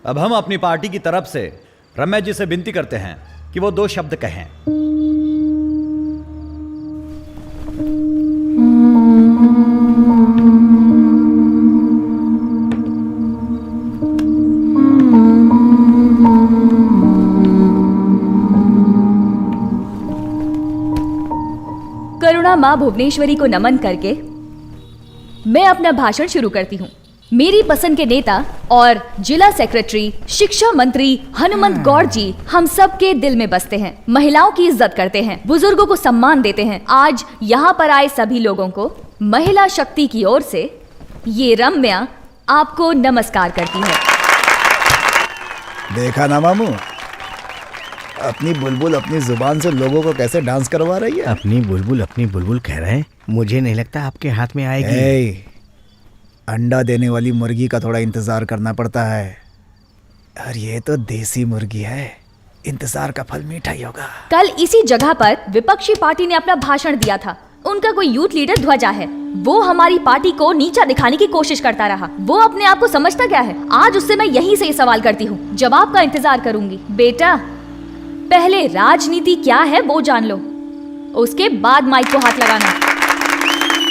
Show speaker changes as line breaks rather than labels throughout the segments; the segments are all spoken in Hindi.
अब हम अपनी पार्टी की तरफ से रमेश जी से विनती करते हैं कि वो 2 शब्द कहें।
करुणा माँ भुवनेश्वरी को नमन करके मैं अपना भाषण शुरू करती हूँ। मेरी पसंद के नेता और जिला सेक्रेटरी शिक्षा मंत्री हनुमंत गौड़ जी हम सब के दिल में बसते हैं, महिलाओं की इज्जत करते हैं, बुजुर्गों को सम्मान देते हैं। आज यहाँ पर आए सभी लोगों को महिला शक्ति की ओर से ये रम्या आपको नमस्कार करती है।
देखा ना मामू, अपनी बुलबुल अपनी जुबान से लोगों को कैसे डांस करवा रही है।
अपनी बुलबुल कह रहे हैं। मुझे नहीं लगता आपके हाथ में आएगी।
अंडा देने वाली मुर्गी का थोड़ा इंतजार करना पड़ता है, और ये तो देसी मुर्गी है, इंतजार का फल मीठा ही होगा।
कल इसी जगह पर विपक्षी पार्टी ने अपना भाषण दिया था। उनका कोई यूथ लीडर ध्वजा है, वो हमारी पार्टी को नीचा दिखाने की कोशिश करता रहा। वो अपने आप को समझता क्या है? आज उससे मैं यहीं से सवाल करती हूँ, जवाब का इंतजार करूंगी। बेटा, पहले राजनीति क्या है वो जान लो, उसके बाद माइक को हाथ लगाना।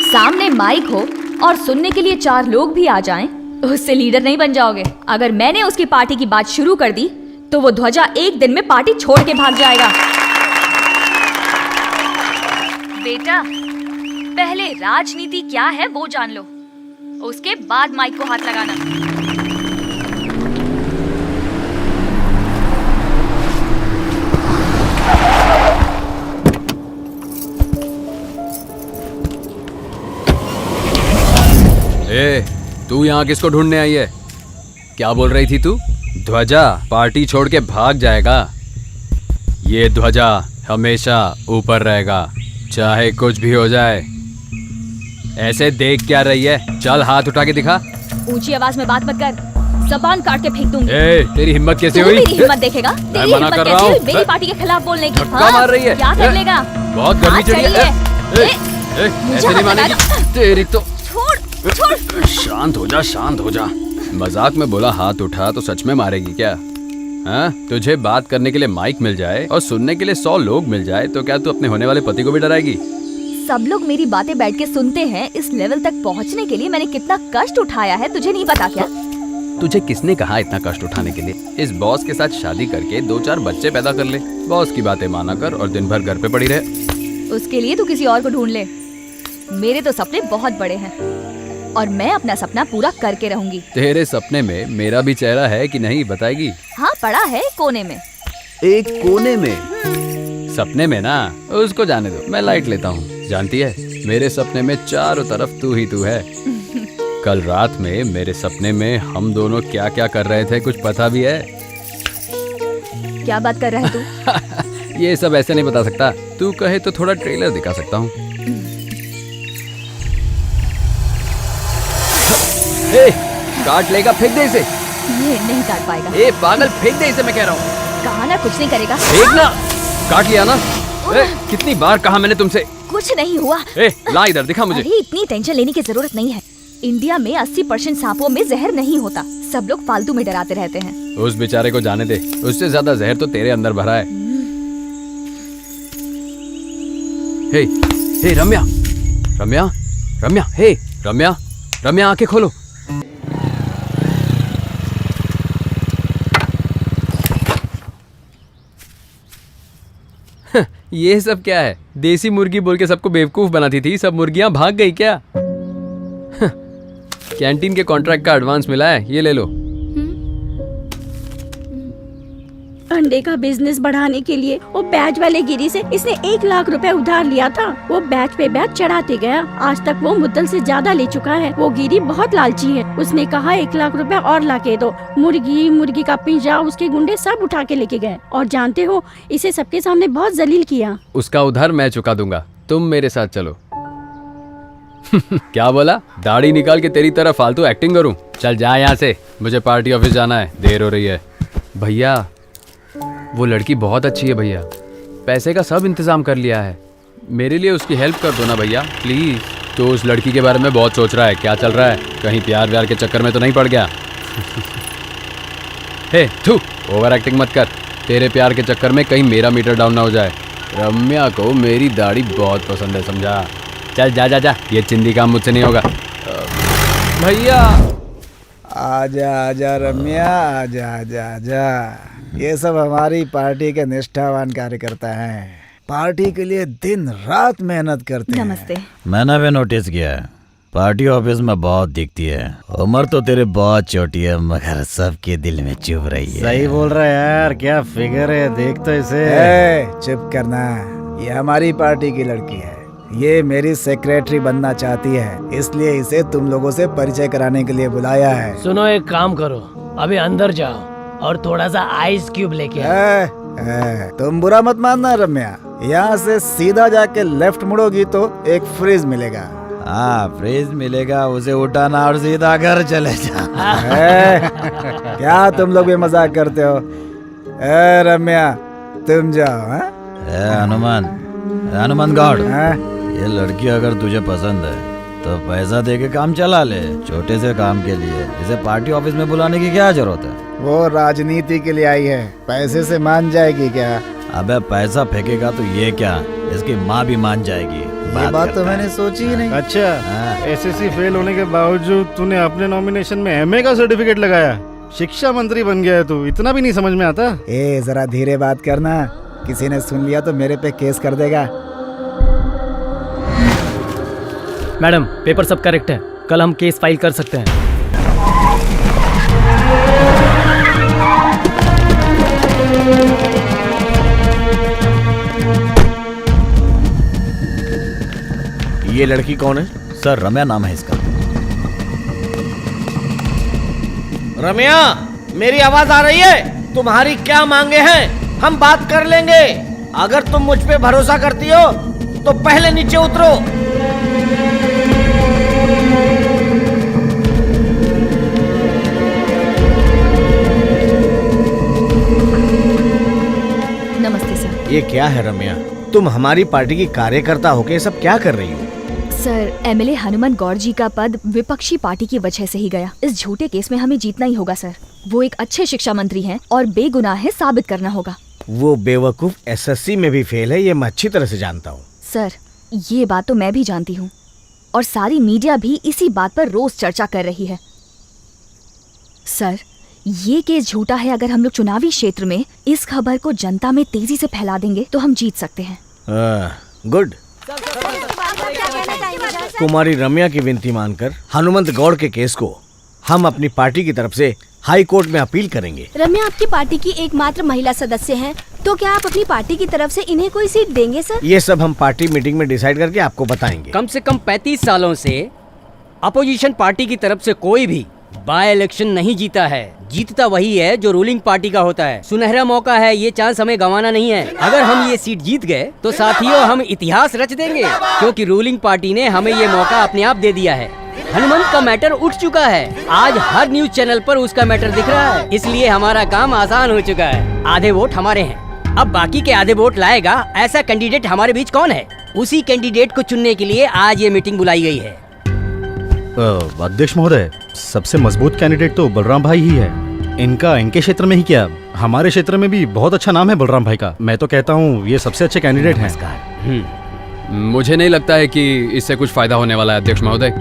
सामने माइक हो और सुनने के लिए 4 लोग भी आ जाएं, उससे लीडर नहीं बन जाओगे। अगर मैंने उसकी पार्टी की बात शुरू कर दी तो वो ध्वजा एक दिन में पार्टी छोड़ के भाग जाएगा। बेटा, पहले राजनीति क्या है वो जान लो, उसके बाद माइक को हाथ लगाना।
तू यहाँ किसको ढूंढने आई है? क्या बोल रही थी तू? ध्वजा पार्टी छोड़ के भाग जाएगा। ये ध्वजा हमेशा ऊपर रहेगा, चाहे कुछ भी हो जाए। ऐसे देख क्या रही है? चल हाथ उठा के दिखा।
ऊंची आवाज में बात मत कर, जबान काट के फेंक दूंगी।
तेरी हिम्मत कैसे हुई?
मेरी हिम्मत देखेगा? तेरी
मना
हिम्मत
कर रहा
कैसे हुई
हूँ।
मेरी पार्टी के खिलाफ बोलने की?
धक्का मार रही है।
क्या कर लेगा?
बहुत गर्मी चढ़ी है। ऐसे नहीं मानेगी तेरी तो।
छोड़।
शांत हो जा। मजाक में बोला हाथ उठा तो सच में मारेगी क्या? हाँ, तुझे बात करने के लिए माइक मिल जाए और सुनने के लिए 100 लोग मिल जाए तो क्या तू अपने होने वाले पति को भी डराएगी?
सब लोग मेरी बातें बैठ के सुनते हैं। इस लेवल तक पहुंचने के लिए मैंने कितना कष्ट उठाया है, तुझे नहीं पता क्या?
तुझे किसने कहा इतना कष्ट उठाने के लिए? इस बॉस के साथ शादी करके 2-4 बच्चे पैदा कर ले, बॉस की बातें माना कर और दिन भर घर पे पड़ी रहे।
उसके लिए तू किसी और को ढूंढ ले। मेरे तो सपने बहुत बड़े हैं और मैं अपना सपना पूरा करके रहूंगी।
तेरे सपने में मेरा भी चेहरा है कि नहीं बताएगी?
हाँ, पड़ा है कोने में।
एक कोने में? सपने में ना, उसको जाने दो, मैं लाइट लेता हूँ। जानती है, मेरे सपने में चारों तरफ तू ही तू है। कल रात में मेरे सपने में हम दोनों क्या क्या कर रहे थे कुछ पता भी है?
क्या बात कर रहा है तू?
ये सब ऐसे नहीं बता सकता, तू कहे तो थोड़ा ट्रेलर दिखा सकता हूँ। काट लेगा, फेंक दे इसे।
ये नहीं काट पाएगा।
पागल, फेंक दे इसे, मैं कह रहा हूँ।
कहा ना कुछ नहीं करेगा।
फेंकना। काट लिया ना? कितनी बार कहा मैंने तुमसे?
कुछ नहीं हुआ।
ला इधर, दिखा मुझे।
अरे इतनी टेंशन लेने की जरूरत नहीं है। इंडिया में 80% सांपों में जहर नहीं होता, सब लोग फालतू में डराते रहते हैं।
उस बेचारे को जाने दे, उससे ज्यादा जहर तो तेरे अंदर भरा है। हे रम्या, हे रम्या, आंखें खोलो। ये सब क्या है? देसी मुर्गी बोल के सबको बेवकूफ बनाती थी, सब मुर्गियां भाग गई क्या? कैंटीन के कॉन्ट्रैक्ट का एडवांस मिला है, ये ले लो।
अंडे का बिजनेस बढ़ाने के लिए वो बैच वाले गिरी से इसने 1 लाख रुपए उधार लिया था। वो बैच पे बैच चढ़ाते गया, आज तक वो मुद्दल से ज्यादा ले चुका है। वो गिरी बहुत लालची है, उसने कहा 1 लाख रुपए और ला के दो। मुर्गी का पिंजरा उसके गुंडे सब उठा के लेके गए, और जानते हो, इसे सबके सामने बहुत जलील किया।
उसका उधार मैं चुका दूंगा, तुम मेरे साथ चलो। क्या बोला? दाढ़ी निकाल के तेरी तरह फालतू एक्टिंग करूं? चल जा यहाँ से, मुझे पार्टी ऑफिस जाना है, देर हो रही है। भैया, वो लड़की बहुत अच्छी है भैया, पैसे का सब इंतजाम कर लिया है, मेरे लिए उसकी हेल्प कर दो ना भैया प्लीज। तो उस लड़की के बारे में बहुत सोच रहा है, क्या चल रहा है? कहीं प्यार व्यार के चक्कर में तो नहीं पड़ गया? हे थू, ओवर एक्टिंग मत कर। तेरे प्यार के चक्कर में कहीं मेरा मीटर डाउन ना हो जाए। रम्या को मेरी दाढ़ी बहुत पसंद है, समझा? चल जा जा जा, ये चिंदी काम मुझसे नहीं होगा। भैया
आजा आजा रम्या, आजा आजा आजा। ये सब हमारी पार्टी के निष्ठावान कार्यकर्ता हैं, पार्टी के लिए दिन रात मेहनत करते हैं।
नमस्ते।
मैंने भी नोटिस किया है, पार्टी ऑफिस में बहुत दिखती है। उम्र तो तेरे बहुत छोटी है, मगर सबके दिल में चुभ रही है।
सही बोल रहा है यार, क्या फिगर है, देख तो इसे।
चुप करना, ये हमारी पार्टी की लड़की है। ये मेरी सेक्रेटरी बनना चाहती है, इसलिए इसे तुम लोगों से परिचय कराने के लिए बुलाया है।
सुनो, एक काम करो, अभी अंदर जाओ और थोड़ा सा आइस क्यूब लेके आओ।
तुम बुरा मत मानना रम्या, यहाँ से सीधा जाके लेफ्ट मुड़ोगी तो एक फ्रिज मिलेगा।
हाँ, फ्रिज मिलेगा, उसे उठाना और सीधा घर चले जा।
क्या तुम लोग भी मजाक करते हो? रम्या तुम जाओ।
हनुमान गॉड,
हाँ?
ये लड़की अगर तुझे पसंद है तो पैसा दे के काम चला ले। छोटे से काम के लिए इसे पार्टी ऑफिस में बुलाने की क्या जरूरत है?
वो राजनीति के लिए आई है, पैसे से मान जाएगी क्या?
अबे पैसा फेंकेगा तो ये क्या, इसकी माँ भी मान जाएगी।
ये बात तो मैंने सोची ही नहीं।
अच्छा,
हाँ।
एसएससी फेल होने के बावजूद तूने अपने नॉमिनेशन में एमए का सर्टिफिकेट लगाया, शिक्षा मंत्री बन गया है तू, इतना भी नहीं समझ में आता?
जरा धीरे बात करना, किसी ने सुन लिया तो मेरे पे केस कर देगा।
मैडम, पेपर सब करेक्ट है, कल हम केस फाइल कर सकते हैं।
ये लड़की कौन है?
सर, रम्या नाम है इसका।
रम्या, मेरी आवाज आ रही है? तुम्हारी क्या मांगे हैं? हम बात कर लेंगे। अगर तुम मुझ पे भरोसा करती हो तो पहले नीचे उतरो।
नमस्ते सर।
ये क्या है रम्या, तुम हमारी पार्टी की कार्यकर्ता होके ये सब क्या कर रही हो?
सर, एमएलए हनुमान गौड़ जी का पद विपक्षी पार्टी की वजह से ही गया। इस झूठे केस में हमें जीतना ही होगा सर। वो एक अच्छे शिक्षा मंत्री हैं और बेगुनाह है, साबित करना होगा।
वो बेवकूफ एसएससी में भी फेल है, ये मैं अच्छी तरह से जानता हूँ।
सर, ये बात तो मैं भी जानती हूँ और सारी मीडिया भी इसी बात पर रोज चर्चा कर रही है। सर, ये केस झूठा है। अगर हम लोग चुनावी क्षेत्र में इस खबर को जनता में तेजी से फैला देंगे तो हम जीत सकते हैं।
गुड। कुमारी रम्या की विनती मानकर हनुमंत गौड़ के केस को हम अपनी पार्टी की तरफ से हाई कोर्ट में अपील करेंगे।
रम्या आपकी पार्टी की एकमात्र महिला सदस्य हैं, तो क्या आप अपनी पार्टी की तरफ से इन्हें कोई सीट देंगे सर?
ये सब हम पार्टी मीटिंग में डिसाइड करके आपको बताएंगे।
कम से कम 35 सालों से अपोजिशन पार्टी की तरफ से कोई भी बाय इलेक्शन नहीं जीता है। जीतता वही है जो रूलिंग पार्टी का होता है। सुनहरा मौका है, ये चांस हमें गंवाना नहीं है। अगर हम ये सीट जीत गए तो साथियों हम इतिहास रच देंगे, क्योंकि रूलिंग पार्टी ने हमें ये मौका अपने आप दे दिया है। हनुमंत का मैटर उठ चुका है, आज हर न्यूज चैनल पर उसका मैटर दिख रहा है, इसलिए हमारा काम आसान हो चुका है। आधे वोट हमारे हैं, अब बाकी के आधे वोट लाएगा ऐसा कैंडिडेट हमारे बीच कौन है? उसी कैंडिडेट को चुनने के लिए आज ये मीटिंग बुलाई गई है।
अध्यक्ष महोदय, सबसे मजबूत कैंडिडेट तो बलराम भाई ही है। इनके क्षेत्र में ही क्या, हमारे क्षेत्र में भी बहुत अच्छा नाम है बलराम भाई का। मैं तो कहता हूँ ये सबसे अच्छे कैंडिडेट हैं।
मुझे नहीं लगता है कि इससे कुछ फायदा होने वाला है अध्यक्ष महोदय।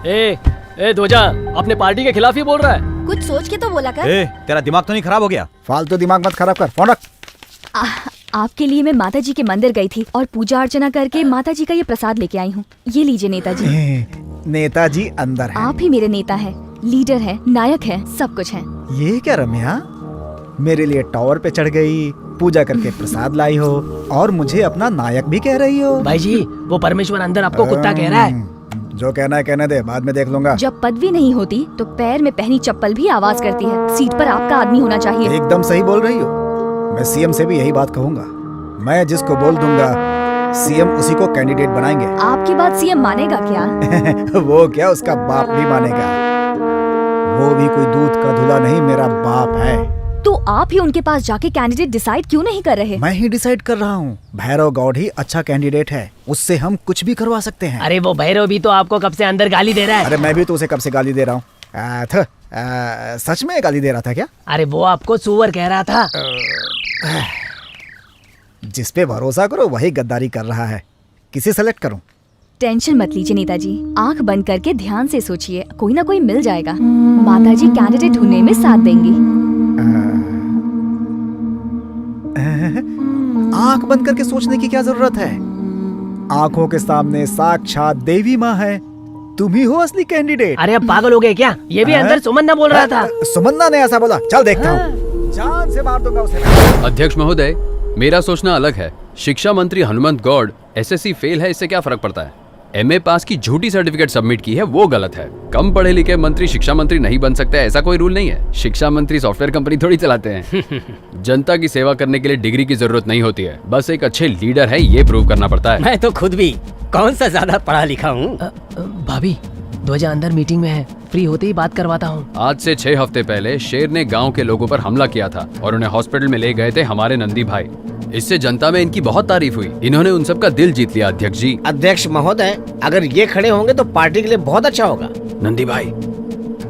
ए ध्वजा, अपने पार्टी के खिलाफ ही बोल रहा है।
कुछ सोच के तो बोला कर।
तेरा दिमाग तो नहीं खराब हो गया?
फालतू दिमाग मत खराब कर, फोन रख।
आपके लिए मैं माता जी के मंदिर गई थी और पूजा अर्चना करके माता जी का ये प्रसाद लेके आई हूँ। ये लीजिए नेताजी।
नेताजी अंदर है।
आप ही मेरे नेता हैं, लीडर हैं, नायक हैं, सब कुछ हैं।
ये क्या रम्या, मेरे लिए टावर पे चढ़ गई, पूजा करके प्रसाद लाई हो और मुझे अपना नायक भी कह रही हो?
भाई जी, वो परमेश्वर अंदर आपको कुत्ता कह रहा है।
जो कहना है कहने दे, बाद में देख लूंगा।
जब पदवी नहीं होती तो पैर में पहनी चप्पल भी आवाज करती है। सीट पर आपका आदमी होना चाहिए।
एकदम सही बोल रही हो। मैं सीएम से भी यही बात कहूंगा। मैं जिसको बोल दूंगा सीएम उसी को कैंडिडेट बनाएंगे।
आपकी बात सीएम मानेगा क्या?
वो क्या, उसका बाप भी मानेगा। वो भी कोई दूध का धुला नहीं, मेरा बाप है।
तो आप ही उनके पास जाके कैंडिडेट डिसाइड क्यों नहीं कर रहे?
मैं ही डिसाइड कर रहा हूँ। भैरव गौड़ ही अच्छा कैंडिडेट है, उससे हम कुछ भी करवा सकते हैं।
अरे वो भैरव भी तो आपको कब से अंदर गाली दे रहा है।
अरे मैं भी तो उसे कब से गाली दे रहा हूँ। सच में गाली दे रहा था क्या?
अरे वो आपको सुअर कह रहा था।
जिस पे भरोसा करो वही गद्दारी कर रहा है। किसे सेलेक्ट करूं?
टेंशन मत लीजिए नेताजी, आंख बंद करके ध्यान से सोचिए, कोई ना कोई मिल जाएगा। माताजी कैंडिडेट ढूंढने में साथ देंगी।
आंख बंद करके सोचने की क्या जरूरत है? आंखों के सामने साक्षात देवी माँ है। तुम ही हो असली कैंडिडेट।
अरे अब पागल हो गए क्या? ये भी अंदर सुमन्ना बोल रहा था।
सुमन्ना ने ऐसा बोला? चल देखता हूँ, जान से मार दूंगा उसे।
अध्यक्ष महोदय, मेरा सोचना अलग है। शिक्षा मंत्री हनुमंत गौड़ एसएससी फेल है, इससे क्या फर्क पड़ता है? एमए पास की झूठी सर्टिफिकेट सबमिट की है, वो गलत है। कम पढ़े लिखे मंत्री शिक्षा मंत्री नहीं बन सकते, ऐसा कोई रूल नहीं है। शिक्षा मंत्री सॉफ्टवेयर कंपनी थोड़ी चलाते हैं। जनता की सेवा करने के लिए डिग्री की जरूरत नहीं होती है, बस एक अच्छे लीडर है ये प्रूव करना पड़ता है।
मैं तो खुद भी कौन सा ज्यादा पढ़ा लिखा हूँ।
भाभी, ध्वजा अंदर मीटिंग में है, फ्री होते ही बात करवाता हूँ।
आज से 6 हफ्ते पहले शेर ने गांव के लोगों पर हमला किया था और उन्हें हॉस्पिटल में ले गए थे हमारे नंदी भाई। इससे जनता में इनकी बहुत तारीफ हुई। इन्होंने उन सब का दिल जीत लिया। अध्यक्ष जी।
अध्यक्ष महोदय, अगर ये खड़े होंगे तो पार्टी के लिए बहुत अच्छा होगा।
नंदी भाई,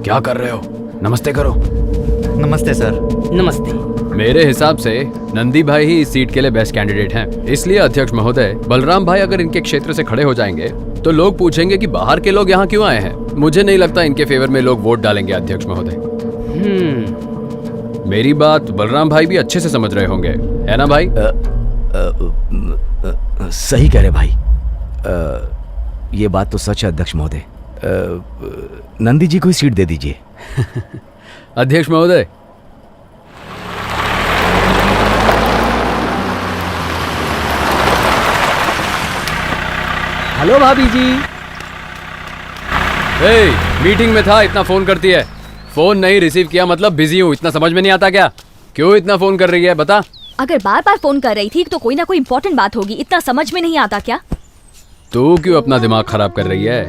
क्या कर रहे हो? नमस्ते करो।
नमस्ते सर।
नमस्ते।
मेरे हिसाब से नंदी भाई ही इस सीट के लिए बेस्ट कैंडिडेट हैं। इसलिए अध्यक्ष महोदय, बलराम भाई अगर इनके क्षेत्र से खड़े हो जाएंगे तो लोग पूछेंगे कि बाहर के लोग यहाँ क्यों आए हैं। मुझे नहीं लगता इनके फेवर में लोग वोट डालेंगे। अध्यक्ष महोदय, मेरी बात बलराम भाई भी अच्छे से समझ रहे होंगे, है ना भाई?
सही कह रहे भाई। ये बात तो सच है अध्यक्ष महोदय। नंदी जी को ही सीट दे दीजिए।
अध्यक्ष महोदय,
हेलो भाभी जी।
मीटिंग में था, इतना फोन करती है। फोन नहीं रिसीव किया मतलब बिजी हूँ, इतना समझ में नहीं आता क्या? क्यों इतना फोन कर रही है, बता।
अगर बार बार फोन कर रही थी तो कोई ना कोई इम्पोर्टेंट बात होगी, इतना समझ में नहीं आता क्या?
तू क्यों अपना दिमाग खराब कर रही है?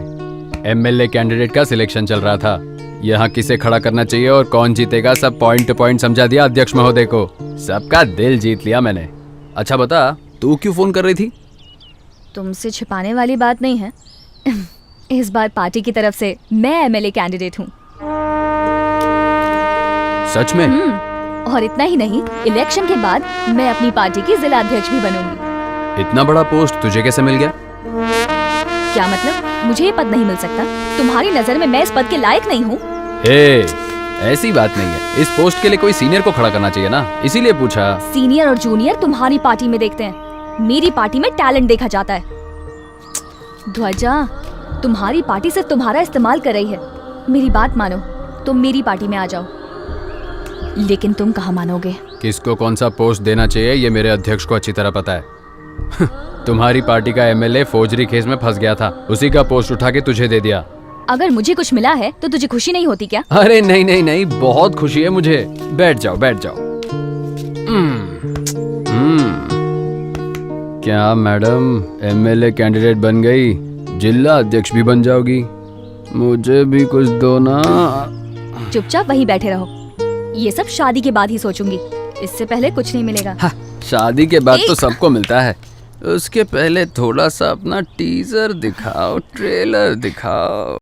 एमएलए कैंडिडेट का सिलेक्शन चल रहा था, यहाँ किसे खड़ा करना चाहिए और कौन जीतेगा सब पॉइंट टू पॉइंट समझा दिया अध्यक्ष महोदय को। सबका दिल जीत लिया मैंने। अच्छा बता, तू क्यों फोन कर रही थी?
तुमसे छिपाने वाली बात नहीं है। इस बार पार्टी की तरफ से मैं एमएलए कैंडिडेट हूँ।
सच में?
और इतना ही नहीं, इलेक्शन के बाद मैं अपनी पार्टी की जिला अध्यक्ष भी बनूंगी।
इतना बड़ा पोस्ट तुझे कैसे मिल गया?
क्या मतलब? मुझे ये पद नहीं मिल सकता? तुम्हारी नजर में मैं इस पद के लायक नहीं हूँ?
ऐसी बात नहीं है। इस पोस्ट के लिए कोई सीनियर को खड़ा करना चाहिए ना, इसीलिए पूछा।
सीनियर और जूनियर तुम्हारी पार्टी में देखते हैं, मेरी पार्टी में टैलेंट देखा जाता है। ध्वजा, तुम्हारी पार्टी सिर्फ तुम्हारा इस्तेमाल कर रही है। मेरी बात मानो, तुम मेरी पार्टी में आ जाओ। लेकिन तुम कहाँ मानोगे?
किसको कौन सा पोस्ट देना चाहिए ये मेरे अध्यक्ष को अच्छी तरह पता है। तुम्हारी पार्टी का एमएलए फौजरी केस में फंस गया था, उसी का पोस्ट उठा के तुझे दे दिया।
अगर मुझे कुछ मिला है तो तुझे खुशी नहीं होती क्या?
अरे नहीं नहीं नहीं, बहुत खुशी है मुझे। बैठ जाओ बैठ जाओ। क्या मैडम एमएलए कैंडिडेट बन गई, जिला अध्यक्ष भी बन जाओगी? मुझे भी कुछ दो ना।
चुपचाप वहीं बैठे रहो, ये सब शादी के बाद ही सोचूंगी, इससे पहले कुछ नहीं मिलेगा।
हाँ, शादी के बाद तो सबको मिलता है, उसके पहले थोड़ा सा अपना टीजर दिखाओ, ट्रेलर दिखाओ।